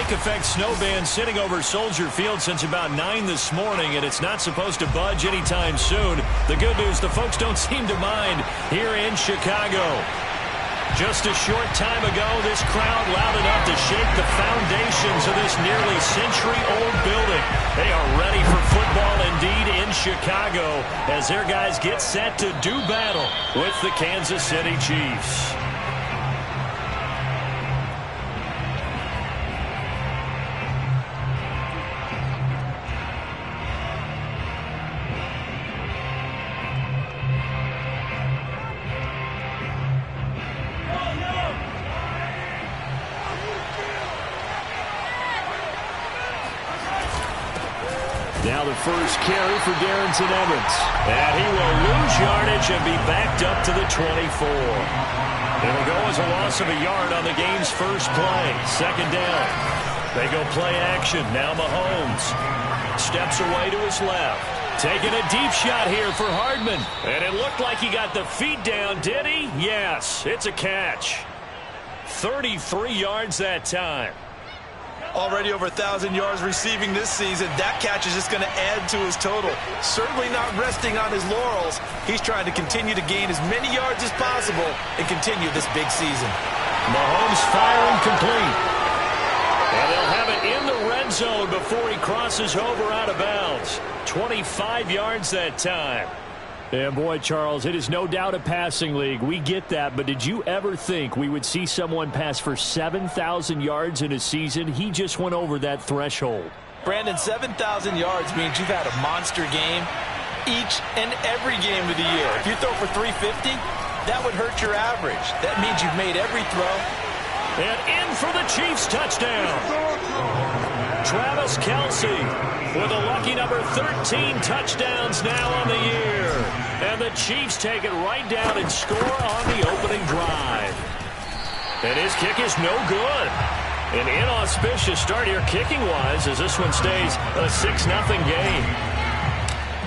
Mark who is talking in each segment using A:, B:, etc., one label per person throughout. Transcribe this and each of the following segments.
A: lake-effect snow band sitting over Soldier Field since about 9 this morning, and it's not supposed to budge anytime soon. The good news, the folks don't seem to mind here in Chicago. Just a short time ago, this crowd loud enough to shake the foundations of this nearly century-old building. They are ready for football indeed in Chicago as their guys get set to do battle with the Kansas City Chiefs.
B: Now the first carry for Darrington Evans.
A: And he will lose yardage and be backed up to the 24. It'll go as a loss of a yard on the game's first play. Second down. They go play action. Now Mahomes steps away to his left. Taking a deep shot here for Hardman. And it looked like he got the feet down, did he? Yes, it's a catch. 33 yards that time.
C: Already over 1,000 yards receiving this season. That catch is just going to add to his total. Certainly not resting on his laurels. He's trying to continue to gain as many yards as possible and continue this big season.
A: Mahomes firing complete. And they'll have it in the red zone before he crosses over out of bounds. 25 yards that time.
B: And boy, Charles, it is no doubt a passing league. We get that, but did you ever think we would see someone pass for 7,000 yards in a season? He just went over that threshold.
C: Brandon, 7,000 yards means you've had a monster game each and every game of the year. If you throw for 350, that would hurt your average. That means you've made every throw.
A: And in for the Chiefs touchdown. Travis Kelce with a lucky number 13 touchdowns now on the year. And the Chiefs take it right down and score on the opening drive. And his kick is no good. An inauspicious start here kicking-wise as this one stays a 6-0 game.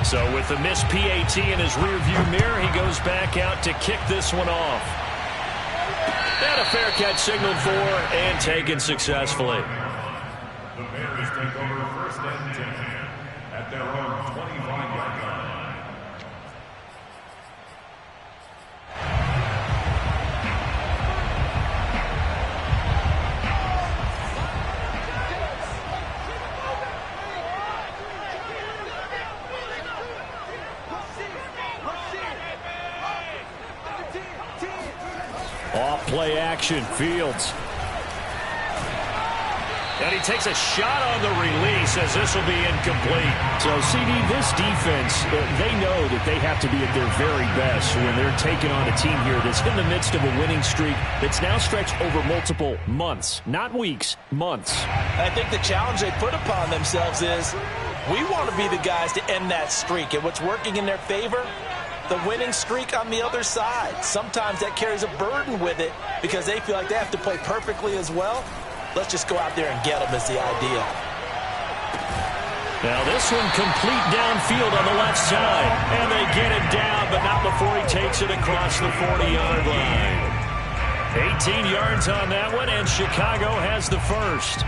A: So with the missed PAT in his rearview mirror, he goes back out to kick this one off. And a fair catch signaled for and taken successfully.
D: The Bears take over first and 10 at their own 25-yard line.
A: Off play action, Fields. And he takes a shot on the release as this will be incomplete.
B: So, CD, this defense, they know that they have to be at their very best when they're taking on a team here that's in the midst of a winning streak that's now stretched over multiple months, not weeks, months.
C: I think the challenge they put upon themselves is we want to be the guys to end that streak. And what's working in their favor? The winning streak on the other side. Sometimes that carries a burden with it because they feel like they have to play perfectly as well. Let's just go out there and get them is the idea.
A: Now this one complete downfield on the left side. And they get it down, but not before he takes it across the 40-yard line. 18 yards on that one, and Chicago has the first.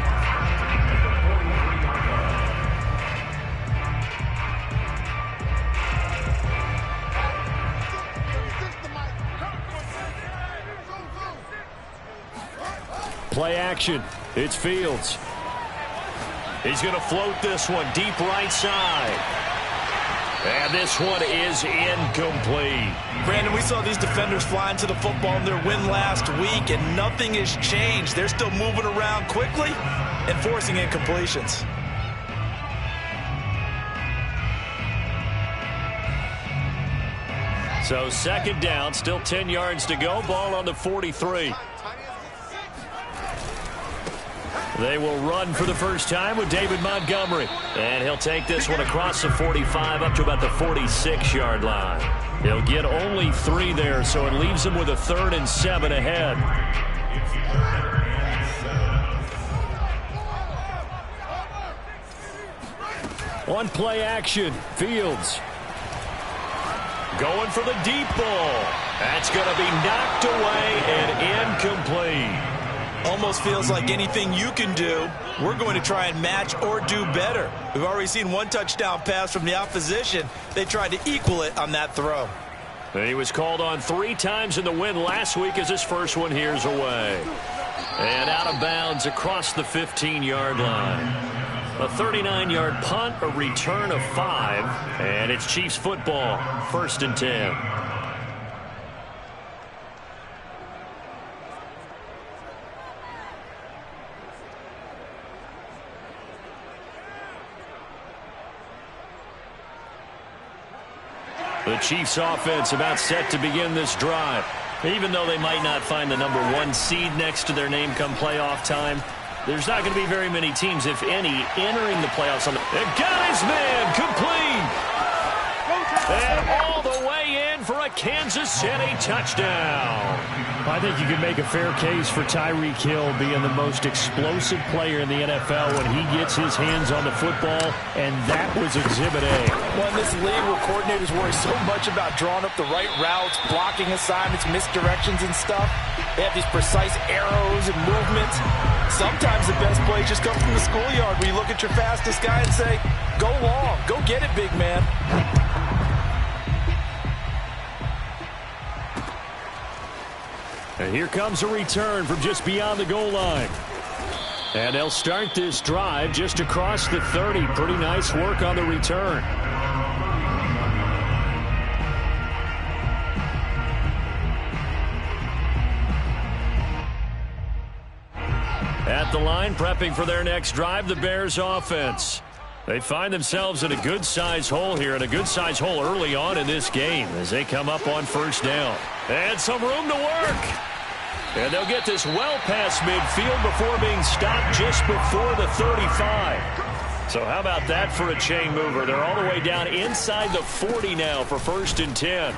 A: Play action. It's Fields. He's going to float this one deep right side. And this one is incomplete.
C: Brandon, we saw these defenders fly into the football in their win last week, and nothing has changed. They're still moving around quickly and forcing incompletions.
A: So second down, still 10 yards to go. Ball on the 43. They will run for the first time with David Montgomery. And he'll take this one across the 45 up to about the 46-yard line. He'll get only 3 there, so it leaves him with a 3rd and 7 ahead. On play action, Fields. Going for the deep ball. That's going to be knocked away and incomplete.
C: Almost feels like anything you can do, we're going to try and match or do better. We've already seen one touchdown pass from the opposition. They tried to equal it on that throw.
A: And he was called on 3 times in the win last week as his first one here's away. And out of bounds across the 15-yard line. A 39-yard punt, a return of 5, and it's Chiefs football, 1st and 10. The Chiefs offense about set to begin this drive. Even though they might not find the number 1 seed next to their name come playoff time, there's not going to be very many teams, if any, entering the playoffs. And got his man complete. And all the way in for a Kansas City touchdown.
B: I think you can make a fair case for Tyreek Hill being the most explosive player in the NFL when he gets his hands on the football, and that was Exhibit A.
C: Well, in this league where coordinators worry so much about drawing up the right routes, blocking assignments, misdirections and stuff, they have these precise arrows and movements. Sometimes the best plays just come from the schoolyard where you look at your fastest guy and say, go long, go get it, big man.
B: And here comes a return from just beyond the goal line. And they'll start this drive just across the 30. Pretty nice work on the return. At the line, prepping for their next drive, the Bears offense. They find themselves in a good-sized hole here, and a good-sized hole early on in this game as they come up on 1st down. And some room to work. And they'll get this well past midfield before being stopped just before the 35. So how about that for a chain mover? They're all the way down inside the 40 now for 1st and 10.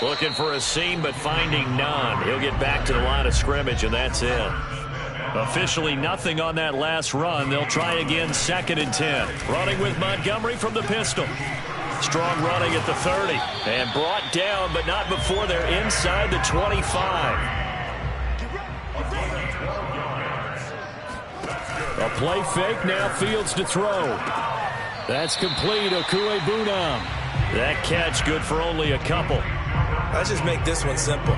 B: Looking for a seam, but finding none. He'll get back to the line of scrimmage, and that's it. Officially nothing on that last run. They'll try again 2nd and 10. Running with Montgomery from the pistol. Strong running at the 30. And brought down, but not before they're inside the 25. A play fake, now Fields to throw. That's complete, Okuebunam. That catch good for only a couple.
C: Let's just make this one simple.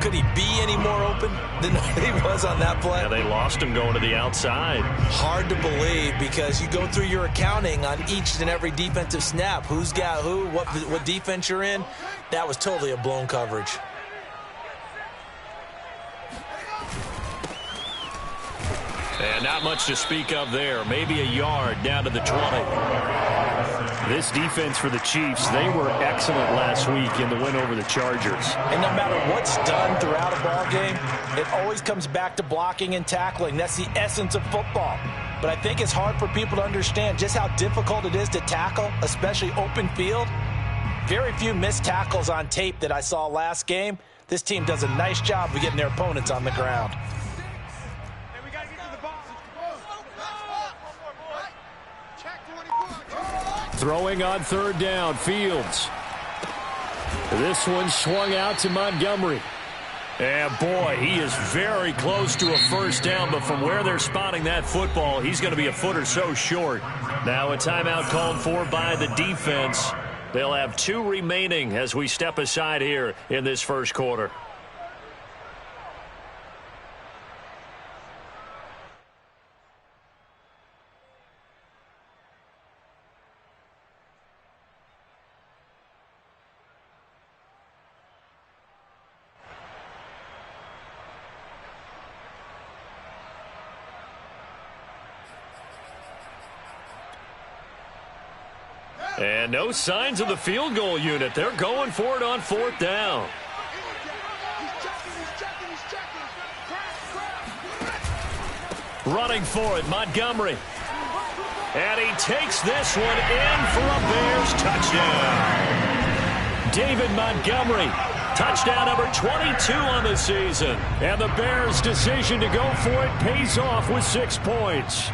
C: Could he be any more open than he was on that play?
B: Yeah, they lost him going to the outside.
C: Hard to believe because you go through your accounting on each and every defensive snap. Who's got who, what defense you're in. That was totally a blown coverage.
B: And not much to speak of there. Maybe a yard down to the 20. This defense for the Chiefs, they were excellent last week in the win over the Chargers.
C: And no matter what's done throughout a ball game, it always comes back to blocking and tackling. That's the essence of football. But I think it's hard for people to understand just how difficult it is to tackle, especially open field. Very few missed tackles on tape that I saw last game. This team does a nice job of getting their opponents on the ground.
B: Throwing on 3rd down, Fields. This one swung out to Montgomery. And boy, he is very close to a 1st down, but from where they're spotting that football, he's going to be a foot or so short. Now a timeout called for by the defense. They'll have 2 remaining as we step aside here in this 1st quarter. And no signs of the field goal unit. They're going for it on 4th down. Running for it, Montgomery. And he takes this one in for a Bears touchdown. David Montgomery, touchdown number 22 on the season. And the Bears' decision to go for it pays off with 6 points.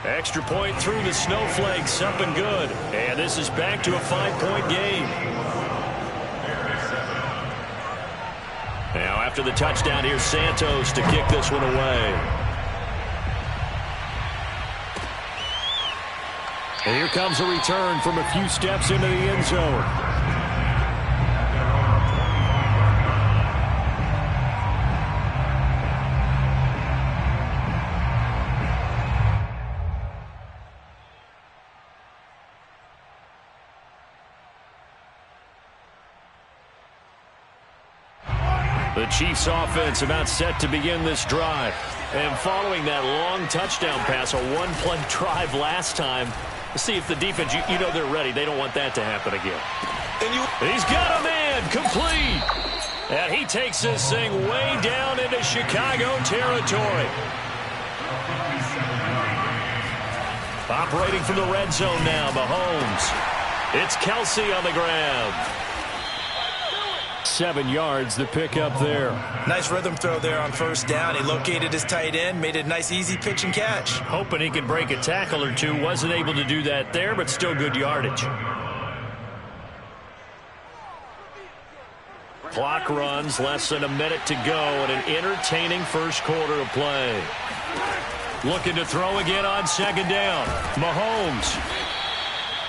B: Extra point through the snowflakes, up and good. And this is back to a 5-point game.
A: after the touchdown, here's Santos to kick this one away.
B: And here comes a return from a few steps into the end zone. The Chiefs offense about set to begin this drive. And following that long touchdown pass, a one-play drive last time, let's see if the defense, you know they're ready. They don't want that to happen again. He's got a man, complete. And he takes this thing way down into Chicago territory. Operating from the red zone now, Mahomes. It's Kelsey on the ground. 7 yards, the pickup there.
C: Nice rhythm throw there on first down. He located his tight end, made it a nice easy pitch and catch.
B: Hoping he could break a tackle or two. Wasn't able to do that there, but still good yardage. Clock runs, less than a minute to go, and an entertaining first quarter of play. Looking to throw again on second down. Mahomes.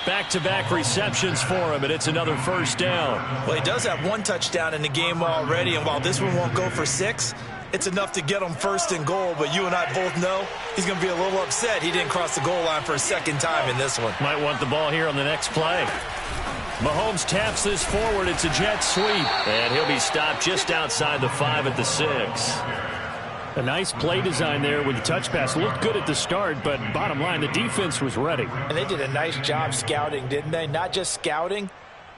B: Back-to-back receptions for him, and it's another first down.
C: Well, he does have one touchdown in the game already, and while this one won't go for 6, it's enough to get him first and goal. But you and I both know he's going to be a little upset he didn't cross the goal line for a second time in this one.
B: Might want the ball here on the next play. Mahomes taps this forward. It's a jet sweep.
A: And he'll be stopped just outside the 5 at the 6.
B: A nice play design there with the touch pass. Looked good at the start, but bottom line, the defense was ready.
C: And they did a nice job scouting, didn't they? Not just scouting,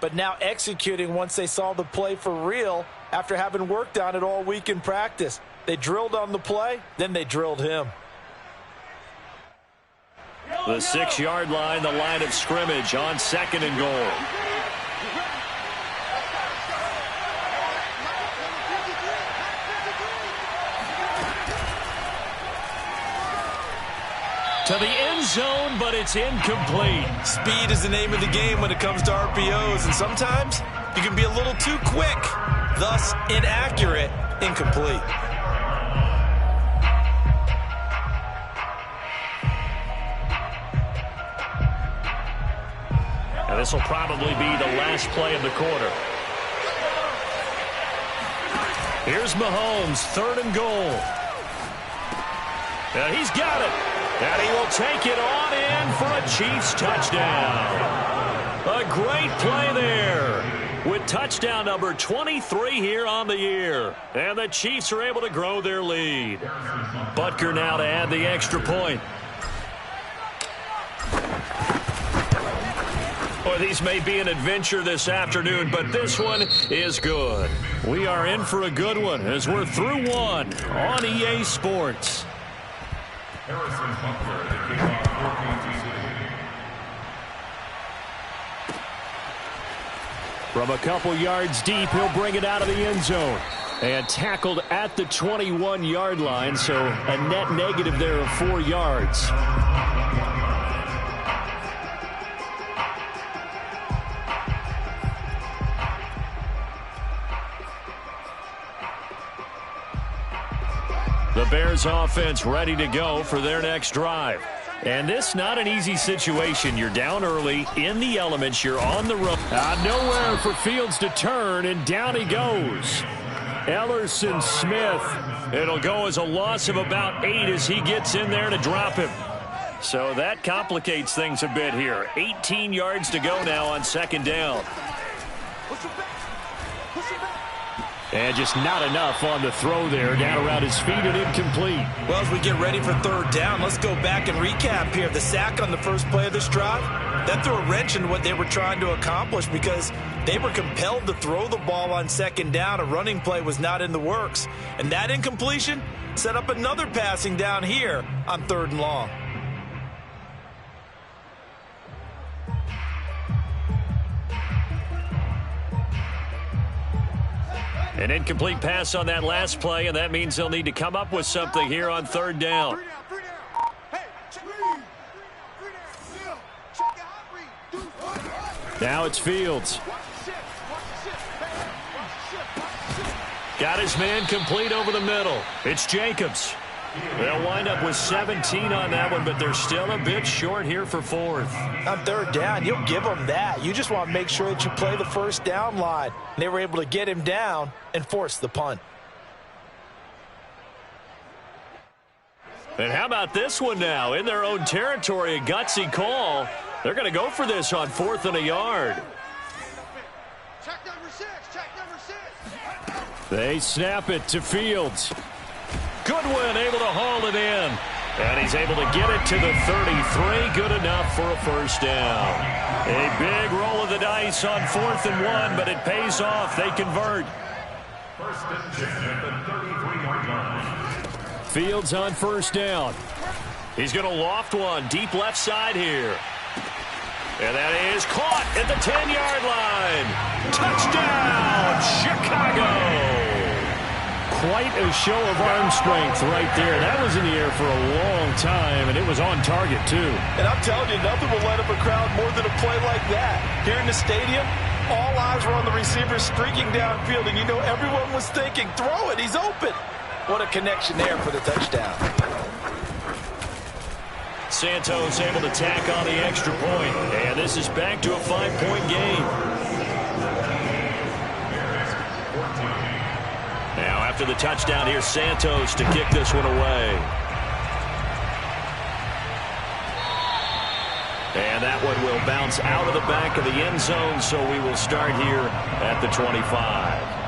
C: but now executing once they saw the play for real after having worked on it all week in practice. They drilled on the play, then they drilled him.
A: The 6-yard line, the line of scrimmage on second and goal. To the end zone, but it's incomplete.
C: Speed is the name of the game when it comes to RPOs, and sometimes you can be a little too quick, thus inaccurate, incomplete.
A: And this will probably be the last play of the quarter. Here's Mahomes, third and goal. And he's got it. And he will take it on in for a Chiefs touchdown. A great play there with touchdown number 23 here on the year. And the Chiefs are able to grow their lead. Butker now to add the extra point. Boy, these may be an adventure this afternoon, but this one is good. We are in for a good one as we're through one on EA Sports.
D: Harrison Butker, the kickoff, 14-2.
B: From a couple yards deep, he'll bring it out of the end zone. And tackled at the 21-yard line, so a net negative there of 4 yards. The Bears offense ready to go for their next drive. And this not an easy situation. You're down early, in the elements, you're on the road. Nowhere for Fields to turn, and down he goes. Ellerson Smith. It'll go as a loss of about 8 as he gets in there to drop him. So that complicates things a bit here. 18 yards to go now on second down. And just not enough on the throw there. Down around his feet and incomplete.
C: Well, as we get ready for third down, let's go back and recap here. The sack on the first play of this drive, that threw a wrench in what they were trying to accomplish because they were compelled to throw the ball on second down. A running play was not in the works. And that incompletion set up another passing down here on third and long.
A: An incomplete pass on that last play, and that means they'll need to come up with something here on third down. Now it's Fields. Got his man complete over the middle. It's Jacobs. They'll wind up with 17 on that one, but they're still a bit short here for fourth.
C: On third down, you'll give them that. You just want to make sure that you play the first down line. And they were able to get him down and force the punt.
A: And how about this one now? In their own territory, a gutsy call. They're going to go for this on 4th and a yard.
E: Check number 6. Check number 6.
A: They snap it to Fields. Goodwin able to haul it in. And he's able to get it to the 33. Good enough for a first down. A big roll of the dice on 4th and 1, but it pays off. They convert.
D: First and 10 at the 33-yard line.
A: Fields on first down. He's going to loft one deep left side here. And that is caught at the 10-yard line. Touchdown, Chicago. Quite a show of arm strength right there. That was in the air for a long time, and it was on target, too.
C: And I'm telling you, nothing will light up a crowd more than a play like that. Here in the stadium, all eyes were on the receiver streaking downfield, and you know everyone was thinking, throw it, he's open. What a connection there for the touchdown.
A: Santos able to tack on the extra point, and this is back to a 5-point game. Now after the touchdown, here's Santos to kick this one away. And that one will bounce out of the back of the end zone, so we will start here at the 25.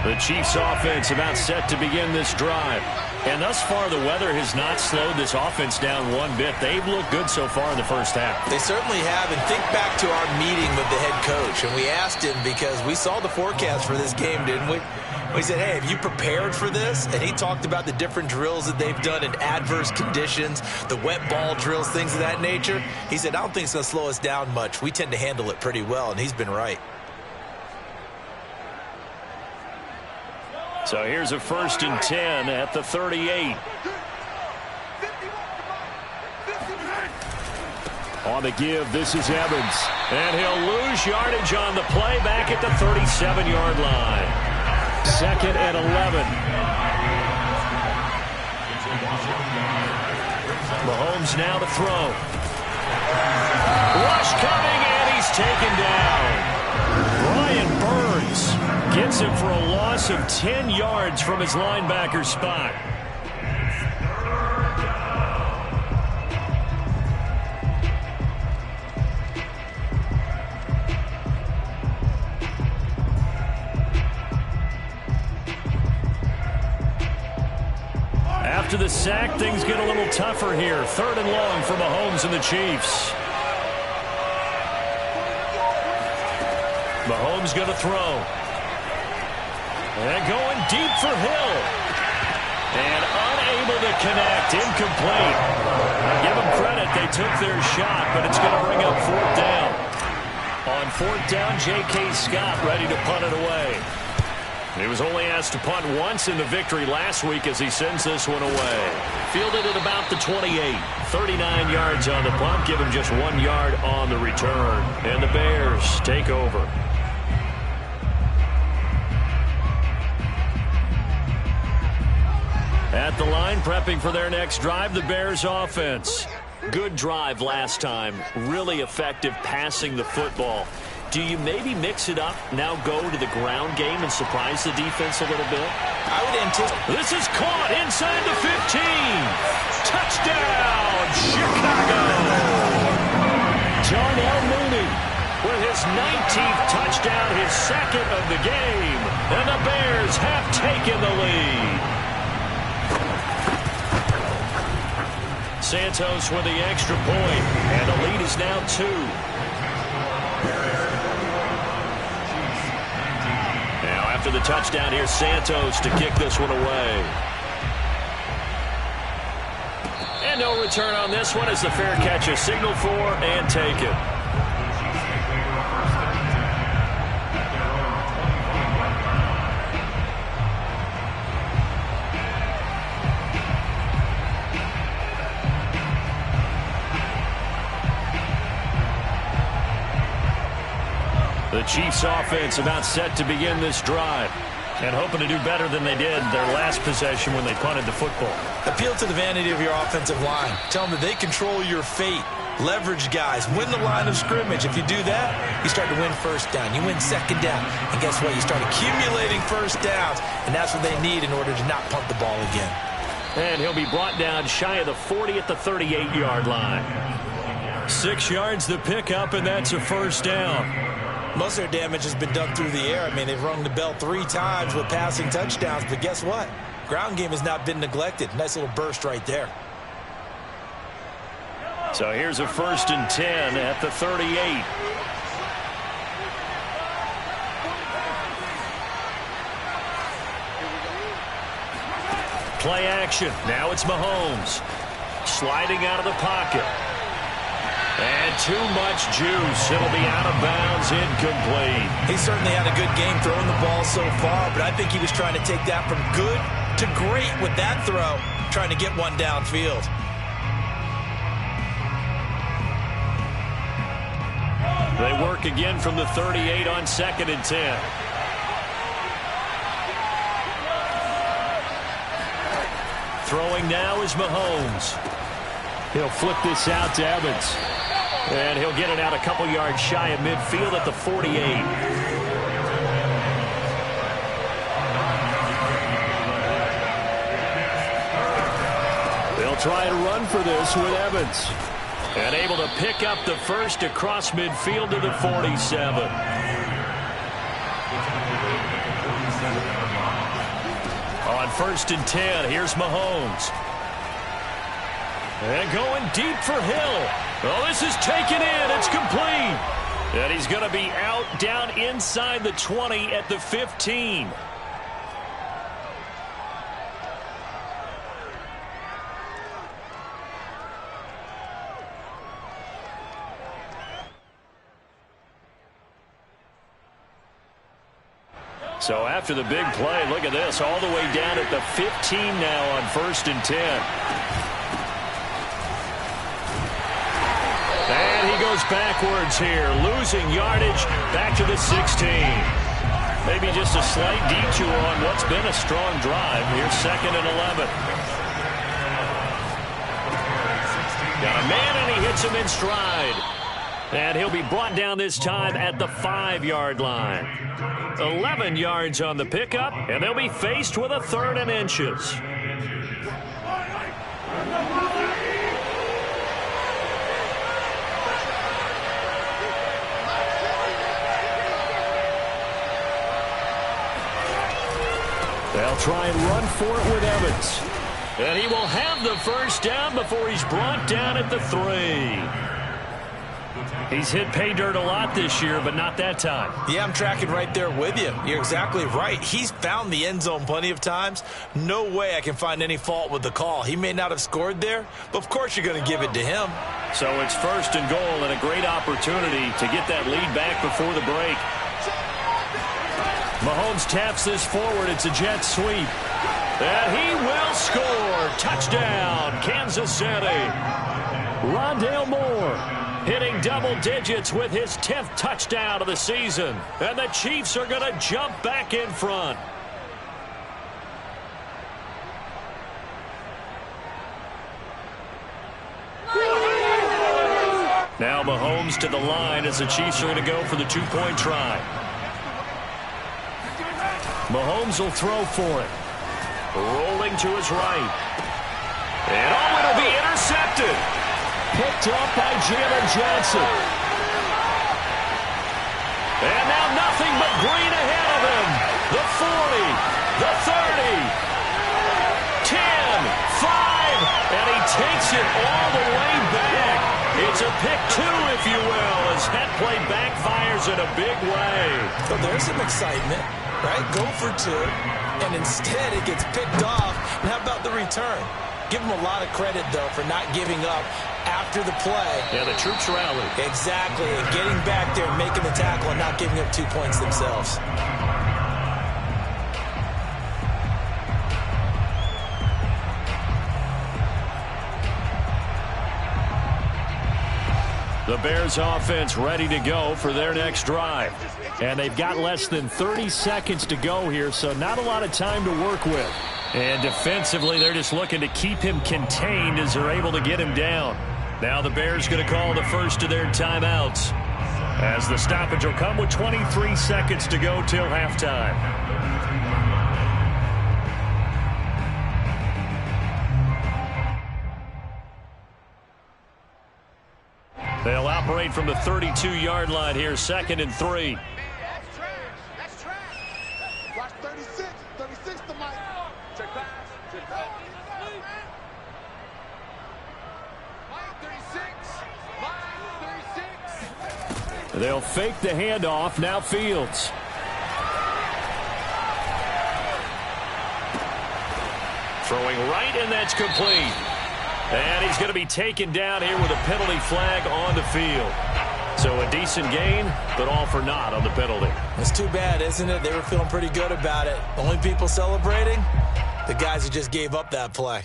A: The Chiefs offense about set to begin this drive. And thus far, the weather has not slowed this offense down one bit. They've looked good so far in the first half.
C: They certainly have. And think back to our meeting with the head coach. And we asked him because we saw the forecast for this game, didn't we? We said, hey, have you prepared for this? And he talked about the different drills that they've done in adverse conditions, the wet ball drills, things of that nature. He said, I don't think it's going to slow us down much. We tend to handle it pretty well, and he's been right.
A: So here's a 1st and 10 at the 38. On the give, this is Evans. And he'll lose yardage on the play back at the 37-yard line. 2nd and 11. Mahomes now to throw. Rush coming, and he's taken down. Brian Burns gets him for a loss of 10 yards from his linebacker spot. After the sack, things get a little tougher here. 3rd and long for Mahomes and the Chiefs. Mahomes going to throw. And going deep for Hill. And unable to connect. Incomplete. Give them credit. They took their shot, but it's going to bring up 4th down. On 4th down, J.K. Scott ready to punt it away. He was only asked to punt once in the victory last week as he sends this one away. Fielded at about the 28. 39 yards on the punt. Give him just 1 yard on the return. And the Bears take over. At the line, prepping for their next drive, the Bears offense. Good drive last time. Really effective passing the football. Do you maybe mix it up, now go to the ground game and surprise the defense a little bit?
C: I would anticipate.
A: This is caught inside the 15. Touchdown, Chicago. Darnell Mooney with his 19th touchdown, his 2nd of the game. And the Bears have taken the lead. Santos with the extra point, and the lead is now 2. Now after the touchdown, here's Santos to kick this one away. And no return on this one as the fair catch is signaled for and taken. The Chiefs offense about set to begin this drive. And hoping to do better than they did their last possession when they punted the football.
C: Appeal to the vanity of your offensive line. Tell them that they control your fate. Leverage guys. Win the line of scrimmage. If you do that, you start to win first down. You win second down. And guess what? You start accumulating first downs. And that's what they need in order to not punt the ball again.
A: And he'll be brought down shy of the 40 at the 38-yard line. 6 yards the pickup, and that's a first down.
C: Most of their damage has been done through the air. I mean, they've rung the bell 3 times with passing touchdowns, but guess what? Ground game has not been neglected. Nice little burst right there.
A: So here's a 1st and 10 at the 38. Play action. Now it's Mahomes. Sliding out of the pocket. And too much juice. It'll be out of bounds, incomplete.
C: He certainly had a good game throwing the ball so far, but I think he was trying to take that from good to great with that throw, trying to get one downfield.
A: They work again from the 38 on 2nd and 10. Throwing now is Mahomes. He'll flip this out to Evans. And he'll get it out a couple yards shy of midfield at the 48. They'll try and run for this with Evans. And able to pick up the first across midfield to the 47. On 1st and 10, here's Mahomes. And going deep for Hill. Oh, this is taken in. It's complete. And he's going to be out down inside the 20 at the 15. So after the big play, look at this, all the way down at the 15 now on 1st and 10. And he goes backwards here, losing yardage back to the 16. Maybe just a slight detour on what's been a strong drive. Here's 2nd and 11. Got a man, and he hits him in stride. And he'll be brought down this time at the 5-yard line. 11 yards on the pickup, and they'll be faced with a 3rd and inches. They'll try and run for it with Evans. And he will have the first down before he's brought down at the 3. He's hit pay dirt a lot this year, but not that time.
C: Yeah, I'm tracking right there with you. You're exactly right. He's found the end zone plenty of times. No way I can find any fault with the call. He may not have scored there, but of course you're going to give it to him.
A: So it's 1st and goal and a great opportunity to get that lead back before the break. Mahomes taps this forward. It's a jet sweep. And he will score. Touchdown, Kansas City. Rondale Moore hitting double digits with his 10th touchdown of the season. And the Chiefs are going to jump back in front. Now Mahomes to the line as the Chiefs are going to go for the 2-point try. Mahomes will throw for it. Rolling to his right. And oh, it'll be intercepted. Picked up by Jalen Johnson. And now nothing but green ahead of him. The 40, the 30, 10, 5, and he takes it all the way back. It's a pick 2, if you will, as that play backfires in a big way.
C: So there's some excitement, right? Go for 2, and instead it gets picked off. And how about the return? Give him a lot of credit, though, for not giving up after the play.
A: Yeah, the troops rallied.
C: Exactly, and getting back there and making the tackle and not giving up 2 points themselves.
A: The Bears offense ready to go for their next drive.
B: And they've got less than 30 seconds to go here, so not a lot of time to work with.
A: And defensively, they're just looking to keep him contained as they're able to get him down. Now the Bears going to call the first of their timeouts, as the stoppage will come with 23 seconds to go till halftime. They'll operate from the 32-yard line here, 2nd and 3.
E: That's trash. That's trash. Watch 36. 36 to Mike. Check pass. Check pass. Mike 36. Mike 36.
B: They'll fake the handoff. Now Fields.
A: Throwing right, and that's complete. And he's going to be taken down here with a penalty flag on the field. So a decent gain, but all for naught on the penalty.
C: It's too bad, isn't it? They were feeling pretty good about it. Only people celebrating, the guys who just gave up that play.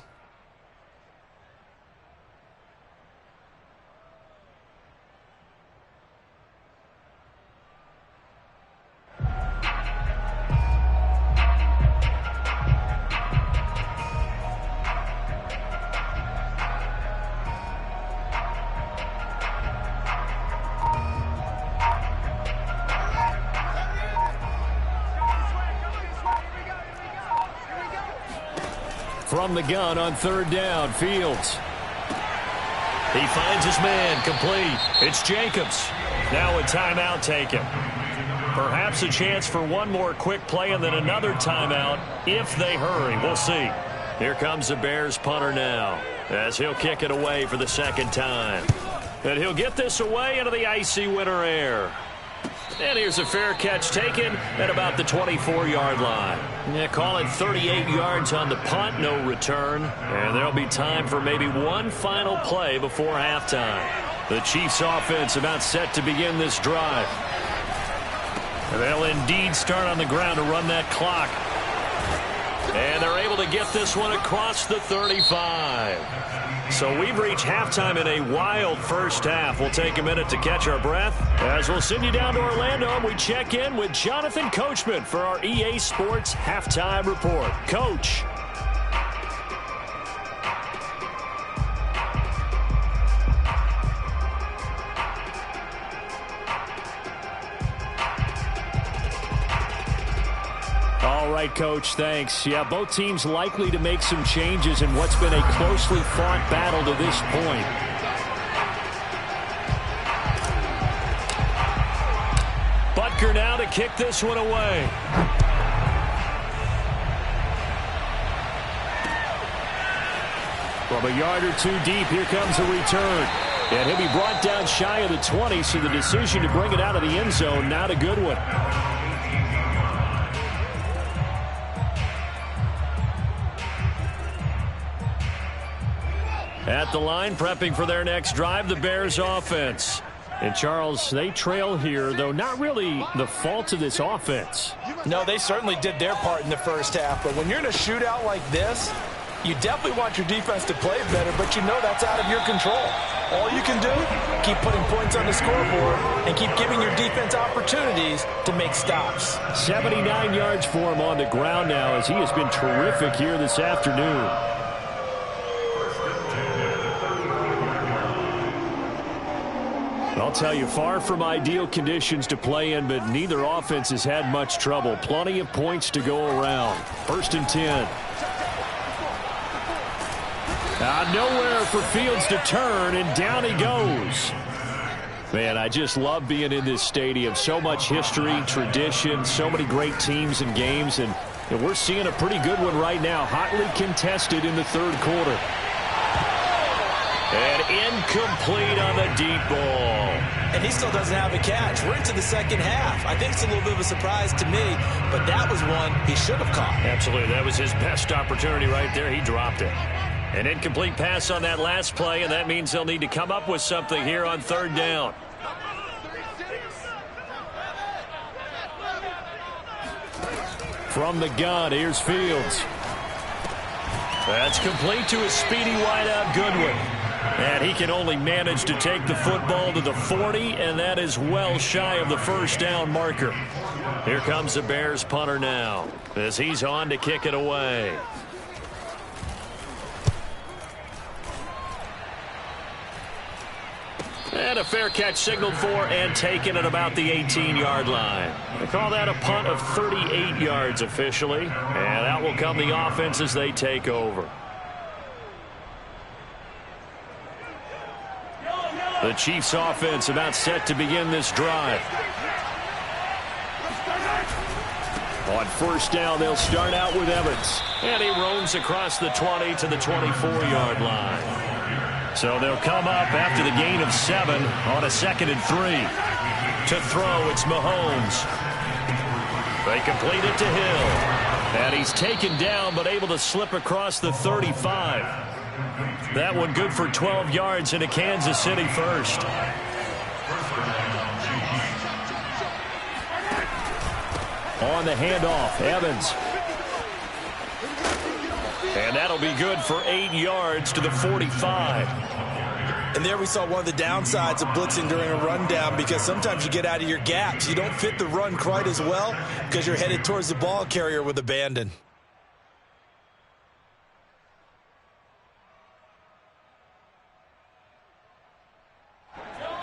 B: From the gun on 3rd down, Fields.
A: He finds his man, complete. It's Jacobs. Now a timeout taken. Perhaps a chance for one more quick play and then another timeout if they hurry. We'll see. Here comes the Bears punter now, as he'll kick it away for the 2nd time. And he'll get this away into the icy winter air. And here's a fair catch taken at about the 24-yard line. Yeah, call it 38 yards on the punt, no return. And there'll be time for maybe one final play before halftime. The Chiefs offense about set to begin this drive. And they'll indeed start on the ground to run that clock. And they're able to get this one across the 35. So we've reached halftime in a wild first half. We'll take a minute to catch our breath as we'll send you down to Orlando and we check in with Jonathan Coachman for our EA Sports Halftime Report. Coach.
B: All right, Coach, thanks. Yeah, both teams likely to make some changes in what's been a closely fought battle to this point.
A: Butker now to kick this one away.
B: From a yard or two deep, here comes a return. And he'll be brought down shy of the 20, so the decision to bring it out of the end zone, not a good one.
A: At the line, prepping for their next drive, the Bears offense.
B: And, Charles, they trail here, though not really the fault of this offense.
C: No, they certainly did their part in the first half. But when you're in a shootout like this, you definitely want your defense to play better, but you know that's out of your control. All you can do, keep putting points on the scoreboard and keep giving your defense opportunities to make stops.
B: 79 yards for him on the ground now, as he has been terrific here this afternoon. I'll tell you, far from ideal conditions to play in, but neither offense has had much trouble. Plenty of points to go around. 1st and 10. Nowhere for Fields to turn, and down he goes. Man, I just love being in this stadium. So much history, tradition, so many great teams and games, and we're seeing a pretty good one right now. Hotly contested in the 3rd quarter.
A: And incomplete on the deep ball.
C: And he still doesn't have a catch. We're into the 2nd half. I think it's a little bit of a surprise to me, but that was one he should have caught.
A: Absolutely. That was his best opportunity right there. He dropped it. An incomplete pass on that last play, and that means they'll need to come up with something here on 3rd down.
B: From the gun, here's Fields.
A: That's complete to a speedy wideout Goodwin.
B: And he can only manage to take the football to the 40, and that is well shy of the first down marker. Here comes the Bears punter now as he's on to kick it away. And a fair catch signaled for and taken at about the 18-yard line. They call that a punt of 38 yards officially. And out will come the offense as they take over. The Chiefs offense about set to begin this drive. On first down, they'll start out with Evans. And he roams across the 20 to the 24-yard line. So they'll come up after the gain of 7 on a 2nd and 3. To throw, it's Mahomes. They complete it to Hill. And he's taken down but able to slip across the 35. That one good for 12 yards into Kansas City first. On the handoff, Evans. And that'll be good for 8 yards to the 45.
C: And there we saw one of the downsides of blitzing during a rundown, because sometimes you get out of your gaps. You don't fit the run quite as well because you're headed towards the ball carrier with abandon.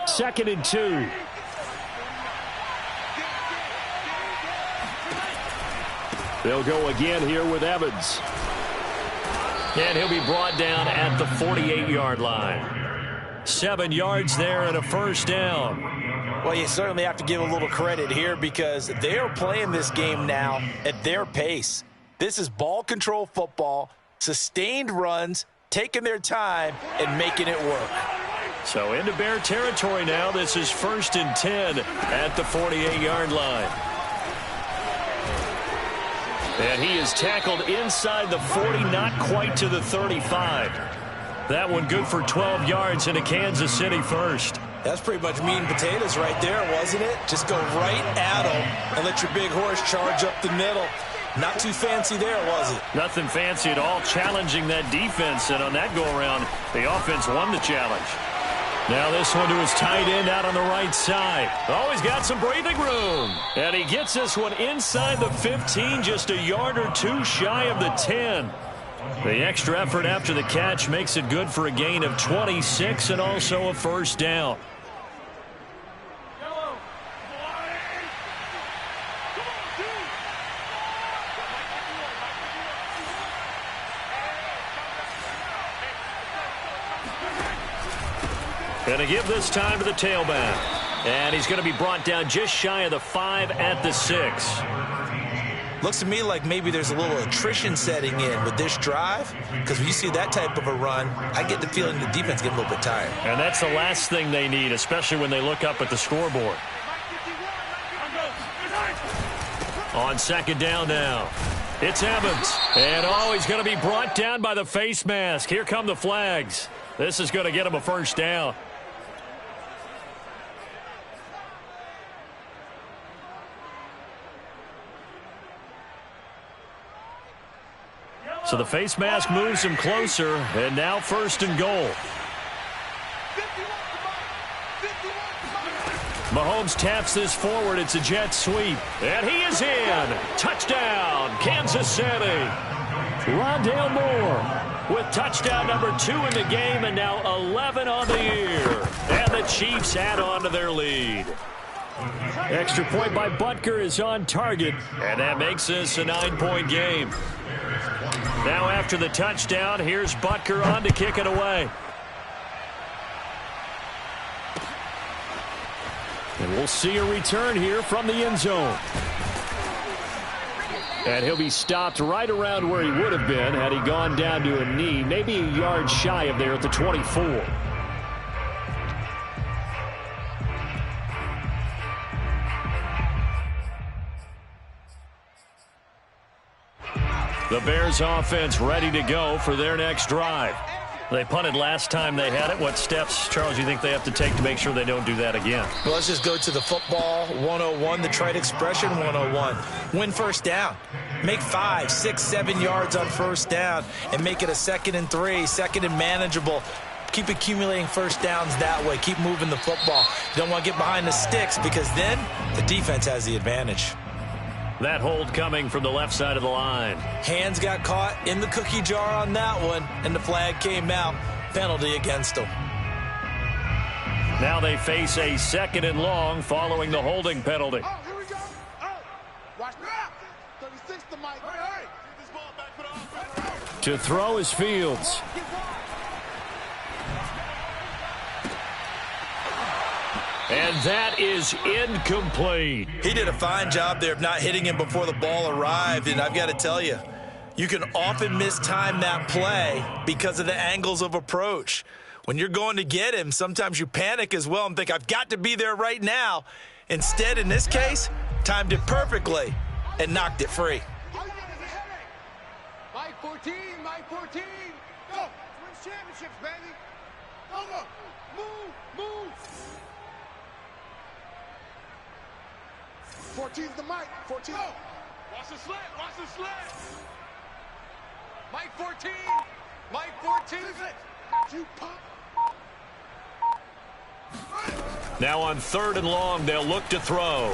B: Second and 2. They'll go again here with Evans. And he'll be brought down at the 48-yard line. 7 yards there and a first down.
C: Well, you certainly have to give a little credit here because they are playing this game now at their pace. This is ball control football, sustained runs, taking their time, and making it work.
B: So into Bear territory now. This is 1st and 10 at the 48-yard line. And he is tackled inside the 40, not quite to the 35. That one good for 12 yards into Kansas City first.
C: That's pretty much meat and potatoes right there, wasn't it? Just go right at him and let your big horse charge up the middle. Not too fancy there, was it?
B: Nothing fancy at all, challenging that defense. And on that go-around, the offense won the challenge. Now this one to his tight end out on the right side. Oh, he's got some breathing room. And he gets this one inside the 15, just a yard or two shy of the 10. The extra effort after the catch makes it good for a gain of 26 and also a first down. Going to give this time to the tailback. And he's going to be brought down just shy of the 5 at the 6.
C: Looks to me like maybe there's a little attrition setting in with this drive, because when you see that type of a run, I get the feeling the defense getting a little bit tired.
B: And that's the last thing they need, especially when they look up at the scoreboard. On 2nd down now. It's Evans. And oh, he's going to be brought down by the face mask. Here come the flags. This is going to get him a first down. So the face mask moves him closer, and now 1st and goal. Mahomes taps this forward. It's a jet sweep. And he is in. Touchdown, Kansas City. Rondale Moore with touchdown number 2 in the game, and now 11 on the year. And the Chiefs add on to their lead. Extra point by Butker is on target, and that makes this a 9-point game. Now after the touchdown, here's Butker on to kick it away. And we'll see a return here from the end zone. And he'll be stopped right around where he would have been had he gone down to a knee, maybe a yard shy of there at the 24. The Bears offense ready to go for their next drive. They punted last time they had it. What steps, Charles, do you think they have to take to make sure they don't do that again?
C: Well, let's just go to the football 101, the trite expression 101. Win first down. Make 5, 6, 7 yards on first down and make it a 2nd and 3, 2nd and manageable. Keep accumulating first downs that way. Keep moving the football. You don't want to get behind the sticks because then the defense has the advantage.
A: That hold coming from the left side of the line.
C: Hands got caught in the cookie jar on that one, and the flag came out. Penalty against them.
A: Now they face a 2nd and long following the holding penalty.
E: Oh, here we go. Oh, watch that. 36 to Mike. Hey, hey. This ball back for the offense.
A: To throw is Fields. And that is incomplete.
C: He did a fine job there of not hitting him before the ball arrived, and I've got to tell you, you can often mistime that play because of the angles of approach. When you're going to get him, sometimes you panic as well and think, I've got to be there right now. Instead, in this case, timed it perfectly and knocked it free.
E: Mike 14, Mike 14. Go, wins championships, baby. Go, move. 14's the Mike. 14. Go. Watch the slant. Mike 14. Mike 14. You pop.
A: Now on 3rd and long, they'll look to throw.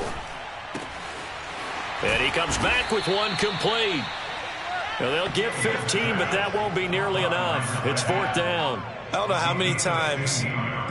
A: And he comes back with one complete. Now they'll get 15, but that won't be nearly enough. It's 4th down.
C: I don't know how many times,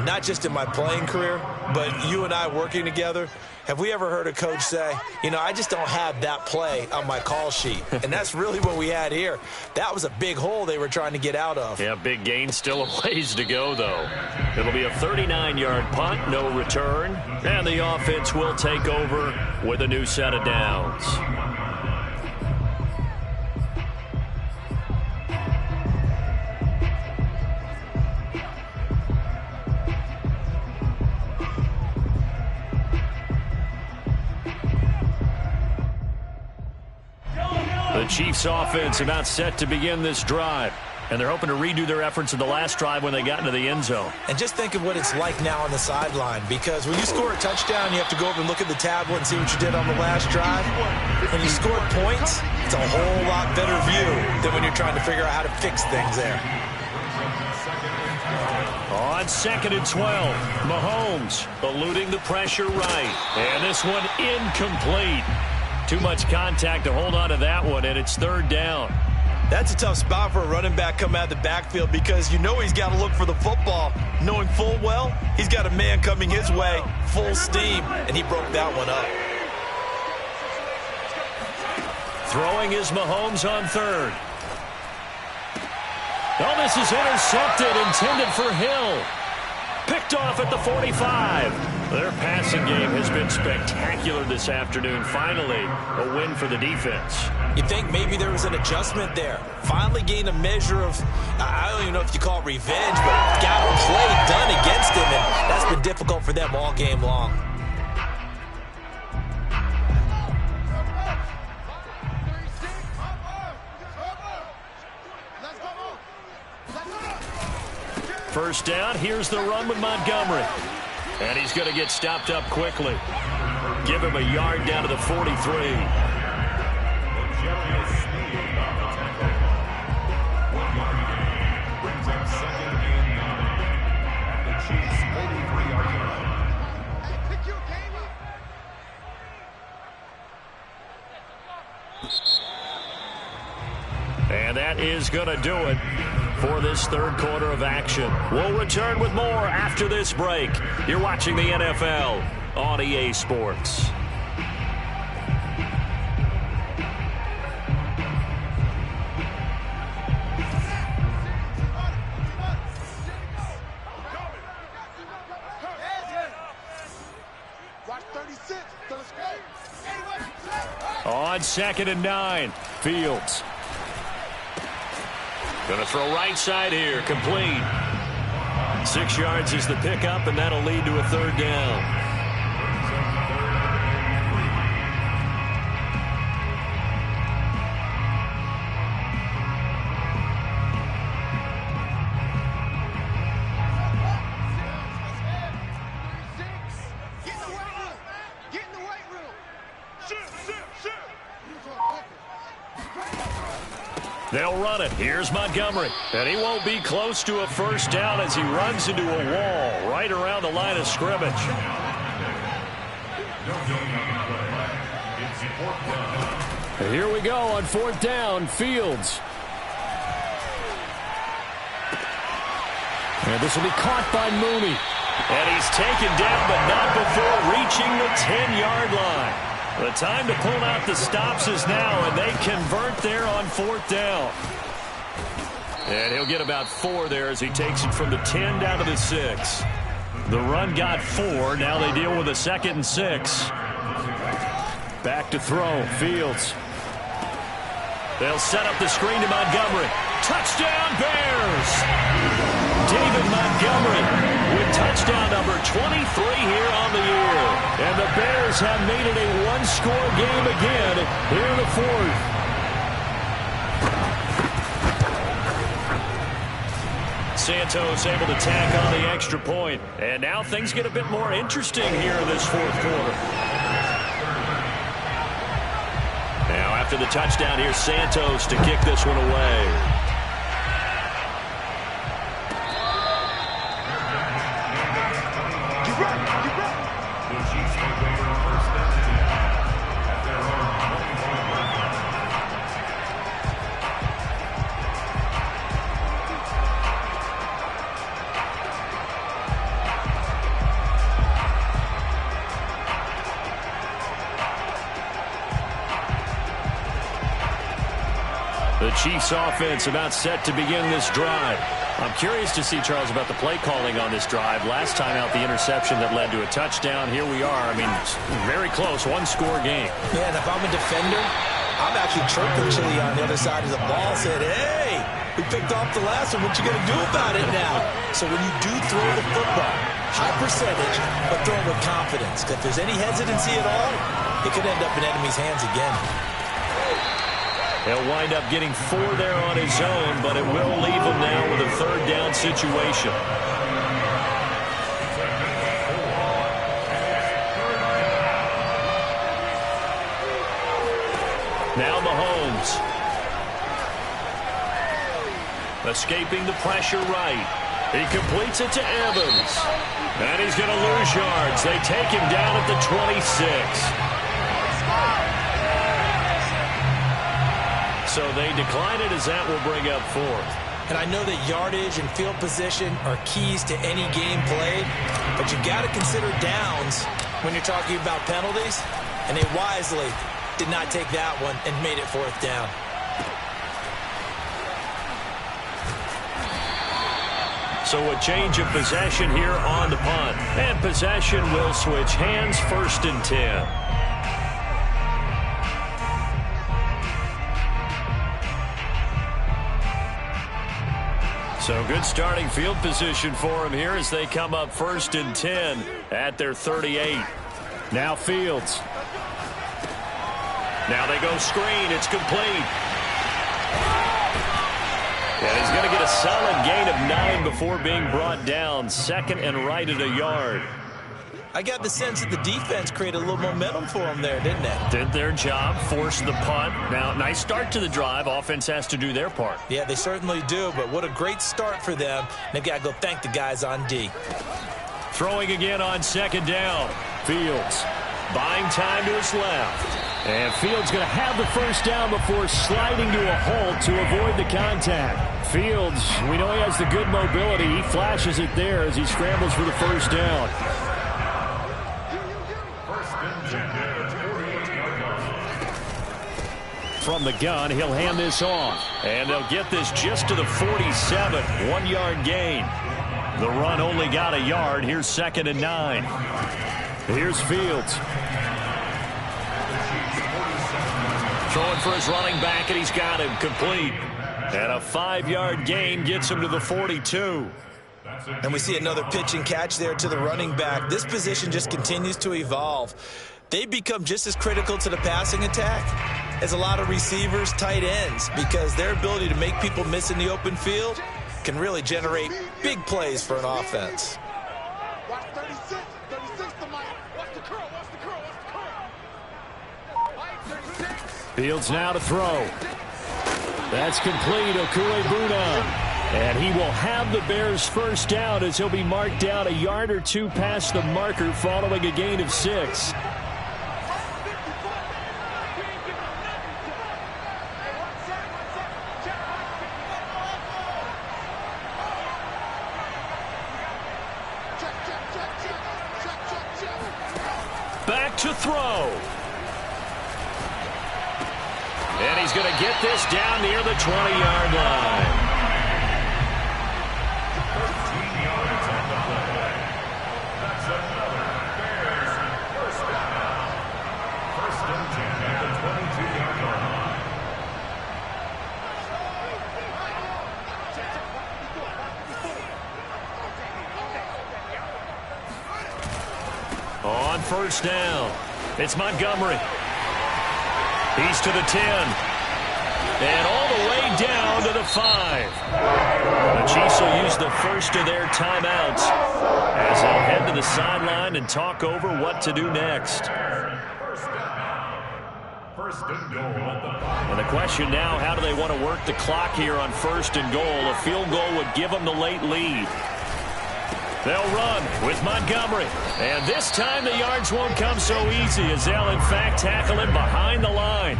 C: not just in my playing career, but you and I working together, have we ever heard a coach say, I just don't have that play on my call sheet. And that's really what we had here. That was a big hole they were trying to get out of.
A: Yeah, big gain, still a ways to go, though. It'll be a 39-yard punt, no return. And the offense will take over with a new set of downs. The Chiefs offense about set to begin this drive. And they're hoping to redo their efforts in the last drive when they got into the end zone.
C: And just think of what it's like now on the sideline, because when you score a touchdown, you have to go over and look at the tablet and see what you did on the last drive. When you score points, it's a whole lot better view than when you're trying to figure out how to fix things there.
A: On 2nd and 12, Mahomes eluding the pressure right. And this one incomplete. Too much contact to hold on to that one, and it's 3rd down.
C: That's a tough spot for a running back coming out of the backfield because he's got to look for the football, knowing full well he's got a man coming his way, full steam, and he broke that one up.
A: Throwing is Mahomes on 3rd. Oh, this is intercepted, intended for Hill. Picked off at the 45. Their passing game has been spectacular this afternoon. Finally, a win for the defense.
C: You think maybe there was an adjustment there. Finally gained a measure of, I don't even know if you call it revenge, but got a play done against him, and that's been difficult for them all game long.
A: First down, here's the run with Montgomery. And he's going to get stopped up quickly. Give him a yard down to the 43. And that is going to do it for this 3rd quarter of action. We'll return with more after this break. You're watching the NFL on EA Sports. On 2nd and 9, Fields. Going to throw right side here, complete. 6 yards is the pickup, and that'll lead to a 3rd down. They'll run it. Here's Montgomery. And he won't be close to a first down as he runs into a wall right around the line of scrimmage.
B: And here we go on 4th down. Fields. And this will be caught by Mooney.
A: And he's taken down, but not before reaching the 10-yard line. The time to pull out the stops is now, and they convert there on 4th down. And he'll get about 4 there as he takes it from the 10 down to the 6. The run got 4. Now they deal with a 2nd and 6.
B: Back to throw. Fields.
A: They'll set up the screen to Montgomery. Touchdown, Bears! David Montgomery with touchdown number 23 here on the year. And the Bears have made it a one-score game again here in the 4th. Santos able to tack on the extra point. And now things get a bit more interesting here in this 4th quarter. Now after the touchdown, here's Santos to kick this one away. The Chiefs offense about set to begin this drive. I'm curious to see, Charles, about the play calling on this drive. Last time out, the interception that led to a touchdown. Here we are. I mean, very close, one-score game.
C: Yeah, and if I'm a defender, I'm actually chirping Chili on the other side of the ball, said, hey, we picked off the last one. What you going to do about it now? So when you do throw the football, high percentage, but throw it with confidence. Because if there's any hesitancy at all, it could end up in enemy's hands again.
A: He'll wind up getting 4 there on his own, but it will leave him now with a 3rd down situation. Now Mahomes. Escaping the pressure right. He completes it to Evans. And he's going to lose yards. They take him down at the 26. So they decline it as that will bring up 4th.
C: And I know that yardage and field position are keys to any game played, but you got to consider downs when you're talking about penalties, and they wisely did not take that one and made it 4th down.
A: So a change of possession here on the punt. And possession will switch hands, 1st and 10. So good starting field position for him here as they come up 1st and 10 at their 38.
B: Now Fields.
A: Now they go screen. It's complete. And he's going to get a solid gain of 9 before being brought down. 2nd and right at a yard.
C: I got the sense that the defense created a little momentum for them there, didn't they?
A: Did their job, forced the punt. Now, nice start to the drive. Offense has to do their part.
C: Yeah, they certainly do, but what a great start for them. They've got to go thank the guys on D.
A: Throwing again on 2nd down.
B: Fields.
A: Buying time to his left.
B: And Fields going to have the 1st down before sliding to a halt to avoid the contact. Fields, we know he has the good mobility. He flashes it there as he scrambles for the 1st down.
A: From the gun, he'll hand this off. And they'll get this just to the 47. 1-yard gain. The run only got a yard. Here's 2nd and 9.
B: Here's Fields.
A: Throwing for his running back, and he's got him complete. And a 5-yard gain gets him to the 42.
C: And we see another pitch and catch there to the running back. This position just continues to evolve. They become just as critical to the passing attack as a lot of receivers, tight ends, because their ability to make people miss in the open field can really generate big plays for an offense.
E: Watch 36 to Mike. Watch the curl, watch the curl, watch the curl. Mike, 36.
B: Fields now to throw. That's complete, Okuebuna. And he will have the Bears first down as he'll be marked down a yard or two past the marker following a gain of 6.
A: Back to throw. And he's going to get this down near the 20-yard line.
D: 13 yards on the play. That's another Bears first down. First and 10 at the 22-yard line.
A: On first down, it's Montgomery. He's to the 10. And all the way down to the 5. The Chiefs will use the first of their timeouts as they'll head to the sideline and talk over what to do next.
D: First and goal at the 5.
A: And the question now, how do they want to work the clock here on first and goal? A field goal would give them the late lead. They'll run with Montgomery. And this time the yards won't come so easy as they'll, in fact, tackle him behind the line.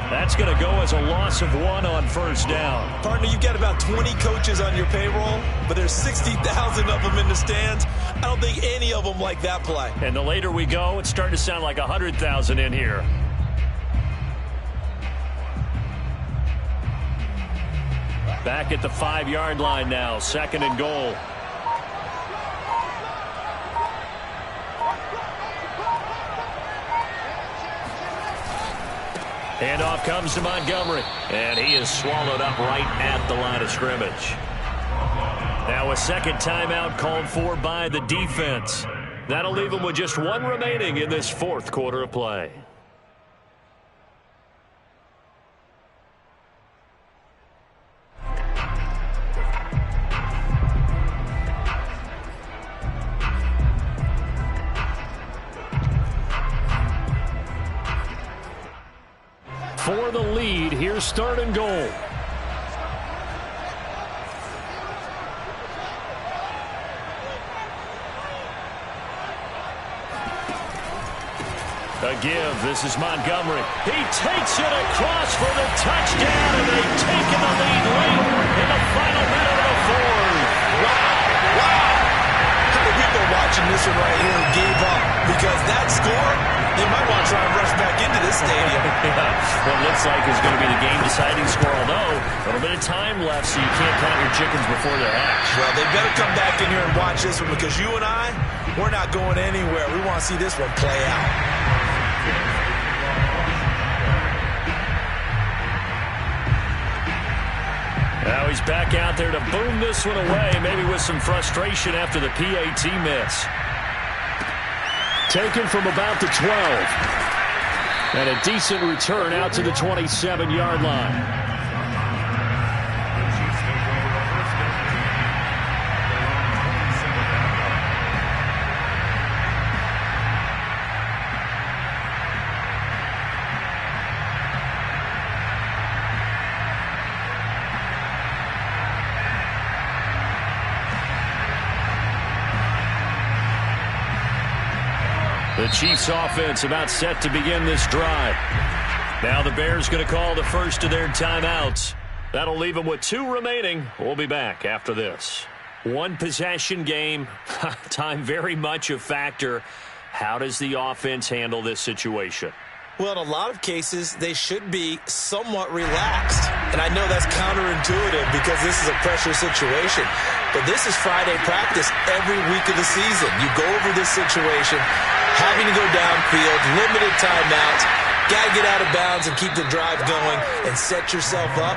A: That's going to go as a loss of 1 on first down.
C: Partner, you've got about 20 coaches on your payroll, but there's 60,000 of them in the stands. I don't think any of them like that play.
A: And the later we go, it's starting to sound like 100,000 in here. Back at the 5-yard line now, second and goal. Handoff comes to Montgomery, and he is swallowed up right at the line of scrimmage. Now a second timeout called for by the defense. That'll leave them with just 1 remaining in this fourth quarter of play. For the lead, here's third and goal. A give. This is Montgomery. He takes it across for the touchdown, and they've taken the lead late in the final minute of the fourth.
C: Wow. How many people watching this one right here gave up? Because that score, they might want to try and rush back into this stadium.
A: Well, it looks like it's going to be the game-deciding score, although a little bit of time left, so you can't count your chickens before they're hatched.
C: Well, they better come back in here and watch this one, because you and I, we're not going anywhere. We want to see this one play out.
A: Now he's back out there to boom this one away, maybe with some frustration after the PAT miss.
B: Taken from about the 12. And a decent return out to the 27-yard line.
A: The Chiefs offense about set to begin this drive. Now the Bears going to call the first of their timeouts. That'll leave them with 2 remaining. We'll be back after this. 1 possession game. Time very much a factor. How does the offense handle this situation?
C: Well, in a lot of cases, they should be somewhat relaxed. And I know that's counterintuitive because this is a pressure situation. But this is Friday practice every week of the season. You go over this situation, having to go downfield, limited timeouts, got to get out of bounds and keep the drive going and set yourself up.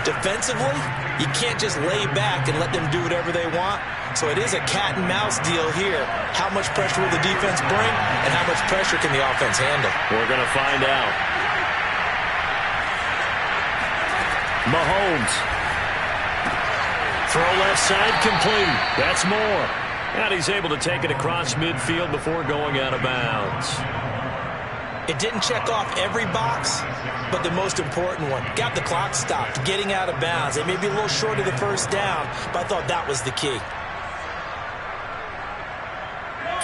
C: Defensively, you can't just lay back and let them do whatever they want. So it is a cat and mouse deal here. How much pressure will the defense bring, and how much pressure can the offense handle?
A: We're going to find out. Mahomes. Throw left side complete. That's more. And he's able to take it across midfield before going out of bounds.
C: It didn't check off every box, but the most important one. Got the clock stopped, getting out of bounds. They may be a little short of the first down, but I thought that was the key.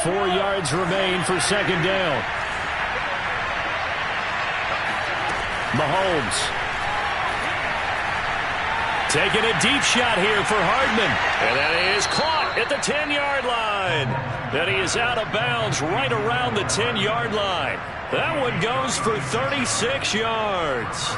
B: 4 yards remain for second down. Mahomes. Taking a deep shot here for Hardman.
A: And that is caught at the 10-yard line. And he is out of bounds right around the 10-yard line. That one goes for 36 yards.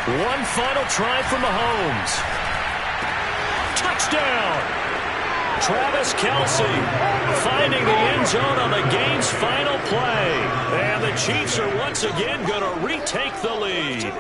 A: One final try for Mahomes. Touchdown! Travis Kelce finding the end zone on the game's final play. And the Chiefs are once again going to retake the lead.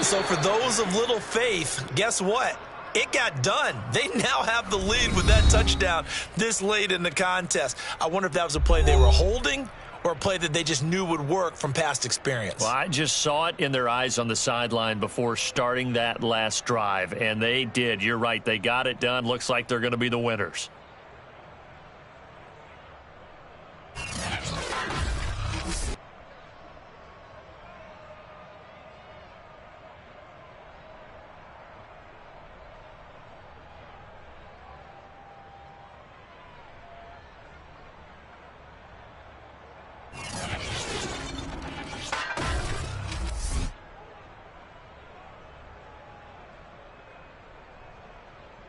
C: So for those of little faith, guess what? It got done. They now have the lead with that touchdown this late in the contest. I wonder if that was a play they were holding or a play that they just knew would work from past experience.
A: Well, I just saw it in their eyes on the sideline before starting that last drive, and they did. You're right. They got it done. Looks like they're going to be the winners.